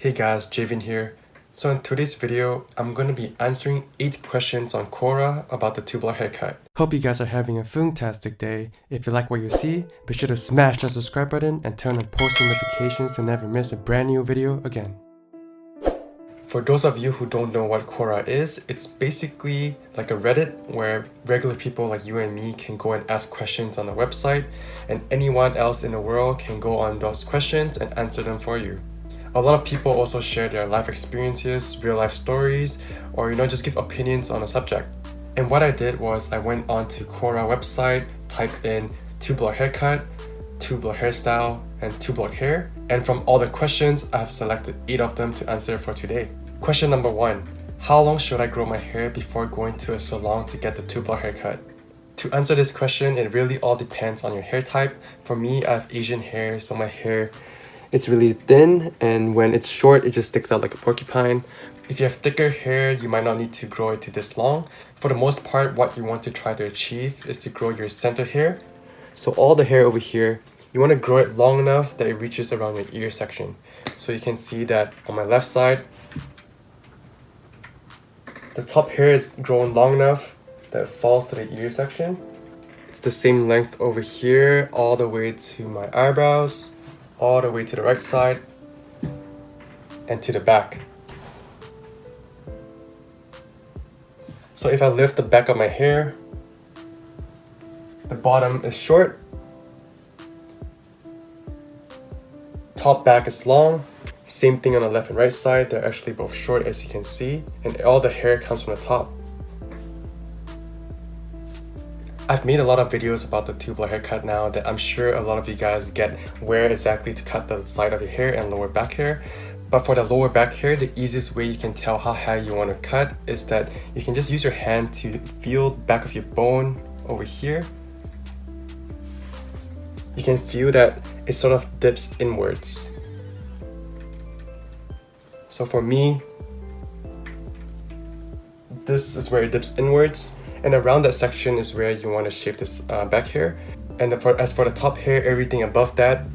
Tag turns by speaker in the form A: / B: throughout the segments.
A: Hey guys, Javin here. So in today's video, I'm going to be answering 8 questions on Quora about the tubular haircut. Hope you guys are having a fantastic day. If you like what you see, be sure to smash that subscribe button and turn on post notifications to never miss a brand new video again. For those of you who don't know what Quora is, it's basically like a Reddit where regular people like you and me can go and ask questions on the website, and anyone else in the world can go on those questions and answer them for you. A lot of people also share their life experiences, real life stories, or just give opinions on a subject. And what I did was I went onto Quora website, typed in tubular haircut, tubular hairstyle, and tubular hair, and from all the questions, I have selected 8 of them to answer for today. Question number 1. How long should I grow my hair before going to a salon to get the tubular haircut? To answer this question, it really all depends on your hair type. For me, I have Asian hair, so my hair it's really thin, and when it's short, it just sticks out like a porcupine. If you have thicker hair, you might not need to grow it to this long. For the most part, what you want to try to achieve is to grow your center hair. So all the hair over here, you want to grow it long enough that it reaches around your ear section. So you can see that on my left side, the top hair is grown long enough that it falls to the ear section. It's the same length over here, all the way to my eyebrows, all the way to the right side, and to the back. So if I lift the back of my hair, the bottom is short, top back is long. Same thing on the left and right side, they're actually both short as you can see, and all the hair comes from the top. I've made a lot of videos about the tubular haircut now that I'm sure a lot of you guys get where exactly to cut the side of your hair and lower back hair. But for the lower back hair, the easiest way you can tell how high you want to cut is that you can just use your hand to feel the back of your bone over here. You can feel that it sort of dips inwards. So for me, this is where it dips inwards, and around that section is where you want to shave this back hair. And as for the top hair, everything above that,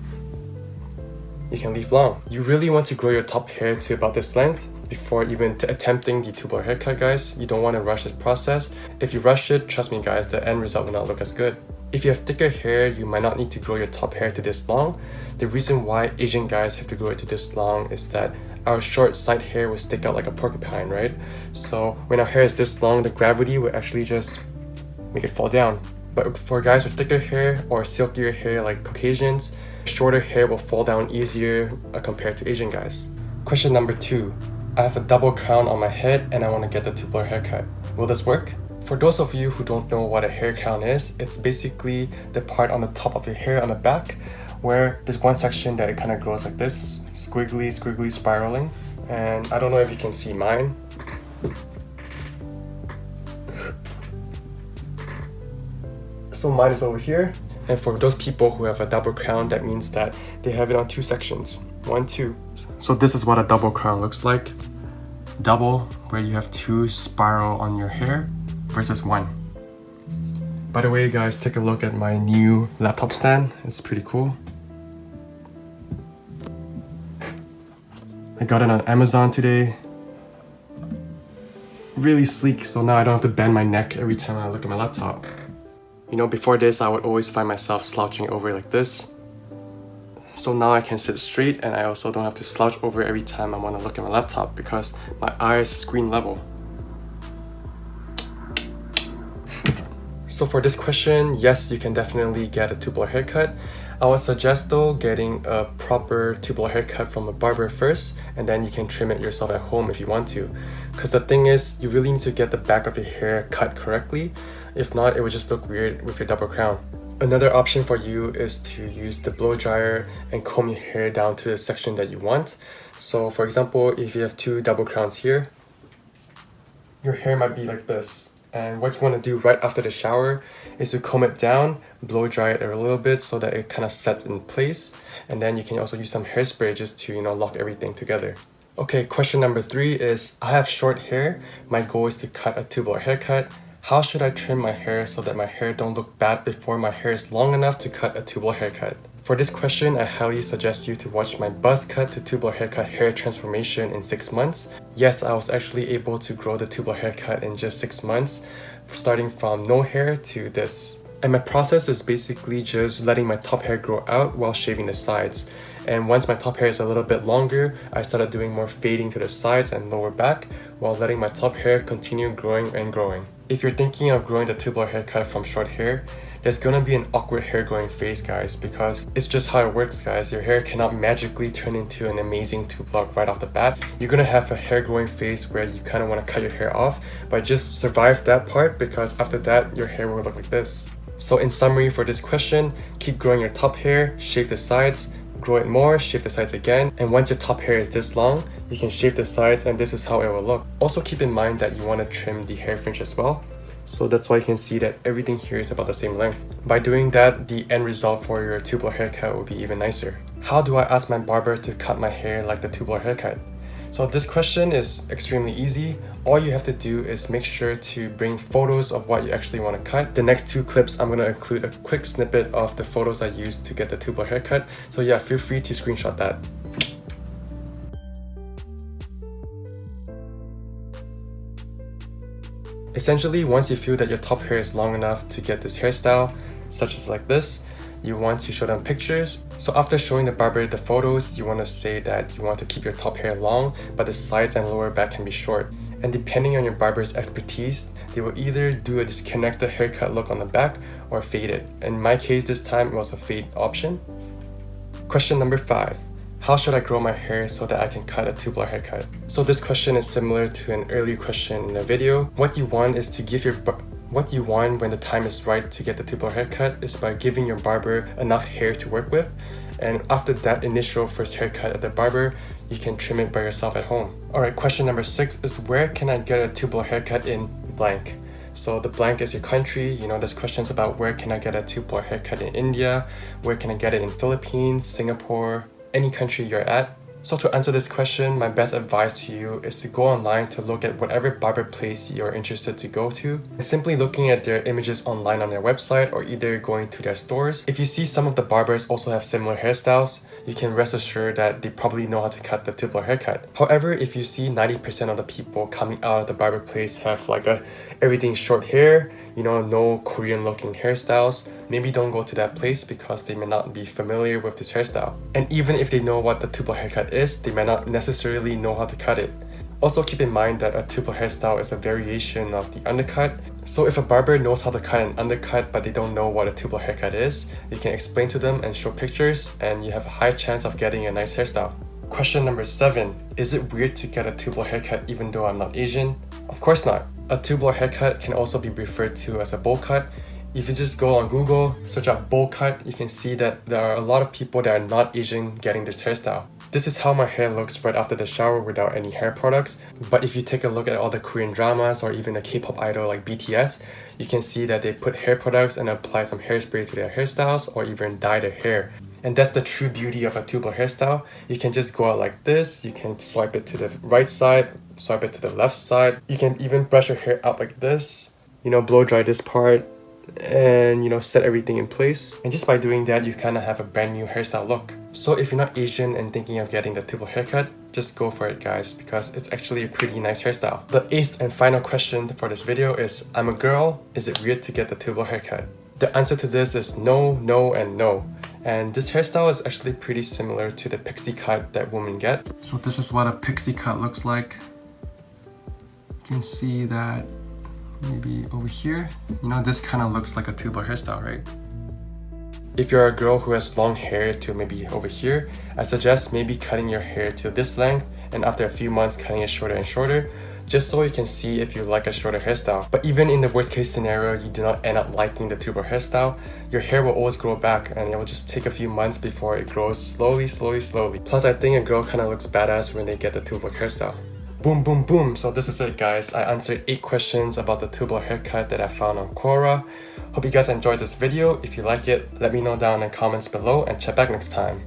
A: you can leave long. You really want to grow your top hair to about this length before even attempting the tubular haircut, guys. You don't want to rush this process. If you rush it, trust me guys, the end result will not look as good. If you have thicker hair, you might not need to grow your top hair to this long. The reason why Asian guys have to grow it to this long is that our short side hair will stick out like a porcupine, right? So when our hair is this long, the gravity will actually just make it fall down. But for guys with thicker hair or silkier hair like Caucasians, shorter hair will fall down easier compared to Asian guys. Question number 2. I have a double crown on my head and I want to get the tubular haircut. Will this work? For those of you who don't know what a hair crown is, it's basically the part on the top of your hair on the back where there's one section that it kind of grows like this, squiggly spiraling. And I don't know if you can see mine. So mine is over here. And for those people who have a double crown, that means that they have it on 2 sections. 1, 2. So this is what a double crown looks like. Double, where you have 2 spiral on your hair, versus 1. By the way, guys, take a look at my new laptop stand. It's pretty cool. I got it on Amazon today. Really sleek, so now I don't have to bend my neck every time I look at my laptop. Before this, I would always find myself slouching over like this. So now I can sit straight, and I also don't have to slouch over every time I want to look at my laptop because my eyes are screen level. So for this question, yes, you can definitely get a tubular haircut. I would suggest though getting a proper tubular haircut from a barber first, and then you can trim it yourself at home if you want to. Because the thing is, you really need to get the back of your hair cut correctly. If not, it would just look weird with your double crown. Another option for you is to use the blow dryer and comb your hair down to the section that you want. So for example, if you have 2 double crowns here, your hair might be like this. And what you want to do right after the shower is to comb it down, blow dry it a little bit so that it kind of sets in place. And then you can also use some hairspray just to, lock everything together. Okay, question number 3 is, I have short hair. My goal is to cut a tubular haircut. How should I trim my hair so that my hair don't look bad before my hair is long enough to cut a tubular haircut? For this question, I highly suggest you to watch my buzz cut to tubular haircut hair transformation in 6 months. Yes, I was actually able to grow the tubular haircut in just 6 months, starting from no hair to this. And my process is basically just letting my top hair grow out while shaving the sides. And once my top hair is a little bit longer, I started doing more fading to the sides and lower back while letting my top hair continue growing and growing. If you're thinking of growing the tubular haircut from short hair, there's gonna be an awkward hair growing phase, guys, because it's just how it works, guys. Your hair cannot magically turn into an amazing tubular right off the bat. You're gonna have a hair growing phase where you kind of want to cut your hair off, but just survive that part, because after that, your hair will look like this. So in summary for this question, keep growing your top hair, shave the sides, grow it more, shave the sides again, and once your top hair is this long, you can shave the sides and this is how it will look. Also keep in mind that you want to trim the hair fringe as well. So that's why you can see that everything here is about the same length. By doing that, the end result for your tubular haircut will be even nicer. How do I ask my barber to cut my hair like the tubular haircut? So this question is extremely easy. All you have to do is make sure to bring photos of what you actually want to cut. The next 2 clips, I'm going to include a quick snippet of the photos I used to get the tubular haircut. So yeah, feel free to screenshot that. Essentially, once you feel that your top hair is long enough to get this hairstyle, such as like this, you want to show them pictures. So after showing the barber the photos, you want to say that you want to keep your top hair long, but the sides and lower back can be short. And depending on your barber's expertise, they will either do a disconnected haircut look on the back or fade it. In my case this time, it was a fade option. Question number 5. How should I grow my hair so that I can cut a tubular haircut? So this question is similar to an earlier question in the video. What you want is to give your What you want when the time is right to get the tubular haircut is by giving your barber enough hair to work with. And after that initial first haircut at the barber, you can trim it by yourself at home. Alright, question number 6 is where can I get a tubular haircut in blank? So the blank is your country. You know, there's questions about where can I get a tubular haircut in India? Where can I get it in Philippines, Singapore, any country you're at? So to answer this question, my best advice to you is to go online to look at whatever barber place you're interested to go to. And simply looking at their images online on their website or either going to their stores. If you see some of the barbers also have similar hairstyles, you can rest assured that they probably know how to cut the tubular haircut. However, if you see 90% of the people coming out of the barber place have like everything short hair, you know, no Korean looking hairstyles, maybe don't go to that place because they may not be familiar with this hairstyle. And even if they know what the tubular haircut is, they may not necessarily know how to cut it. Also keep in mind that a tubular hairstyle is a variation of the undercut. So if a barber knows how to cut an undercut but they don't know what a tubular haircut is, you can explain to them and show pictures and you have a high chance of getting a nice hairstyle. Question number 7. Is it weird to get a tubular haircut even though I'm not Asian? Of course not. A tubular haircut can also be referred to as a bowl cut. If you just go on Google, search up bowl cut, you can see that there are a lot of people that are not Asian getting this hairstyle. This is how my hair looks right after the shower without any hair products. But if you take a look at all the Korean dramas or even a K-pop idol like BTS, you can see that they put hair products and apply some hairspray to their hairstyles or even dye their hair. And that's the true beauty of a tubular hairstyle. You can just go out like this, you can swipe it to the right side, swipe it to the left side. You can even brush your hair out like this, you know, blow dry this part, and you know, set everything in place. And just by doing that, you kind of have a brand new hairstyle look. So if you're not Asian and thinking of getting the tubular haircut, just go for it, guys, because it's actually a pretty nice hairstyle. The 8th and final question for this video is, I'm a girl, is it weird to get the tubular haircut? The answer to this is no, no, and no. And this hairstyle is actually pretty similar to the pixie cut that women get. So this is what a pixie cut looks like. You can see that maybe over here, you know, this kind of looks like a tubular hairstyle, right? If you're a girl who has long hair to maybe over here, I suggest maybe cutting your hair to this length and after a few months cutting it shorter and shorter, just so you can see if you like a shorter hairstyle. But even in the worst case scenario, you do not end up liking the tubular hairstyle, your hair will always grow back and it will just take a few months before it grows slowly. Plus, I think a girl kind of looks badass when they get the tubular hairstyle. Boom, boom, boom. So this is it, guys. I answered 8 questions about the tubular haircut that I found on Quora. Hope you guys enjoyed this video. If you like it, let me know down in the comments below and check back next time.